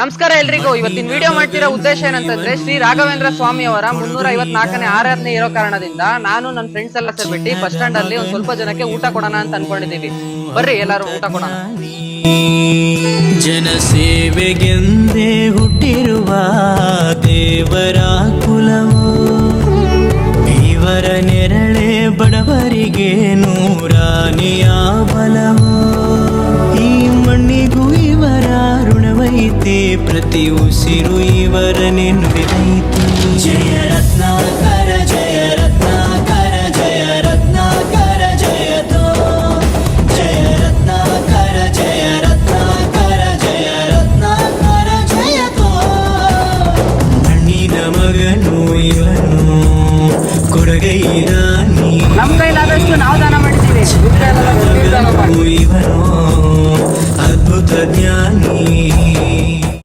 ನಮಸ್ಕಾರ ಎಲ್ರಿಗೂ. ಇವತ್ತಿನ ವಿಡಿಯೋ ಮಾಡ್ತಿರೋ ಉದ್ದೇಶ ಏನಂತಂದ್ರೆ ಶ್ರೀ ರಾಘವೇಂದ್ರ ಸ್ವಾಮಿ ಅವರ 354ನೇ ಆರಾಧನೆ ಇರೋ ಕಾರಣದಿಂದ ನಾನು ನನ್ನ ಫ್ರೆಂಡ್ಸ್ ಎಲ್ಲ ಸೇರ್ಬಿಟ್ಟು ಬಸ್ ಸ್ಟ್ಯಾಂಡ್ ಅಲ್ಲಿ ಒಂದ್ ಸ್ವಲ್ಪ ಜನಕ್ಕೆ ಊಟ ಕೊಡೋಣ ಅಂತ ಅನ್ಕೊಂಡಿದೀವಿ. ಬರ್ರಿ ಎಲ್ಲಾರು ಊಟ ಕೊಡೋಣ. ಜನಸೇವೆಗೆಂದೇ ಹುಟ್ಟಿರುವ ದೇವರ ಕುಲವು, ಇವರ ನೆರಳೆ ಬಡವರಿಗೆ ನೂರಾನಿಯ ಬಲವು. ಈ ಮಣ್ಣಿಗೂ ಇವರ ಋಣವೈತೆ, ಪ್ರತಿ ಉಸಿರು ಇವರನ್ನೇ ನುಡಿದೈತೆ. ಜಯ ರತ್ನಾಕರ ಜಯ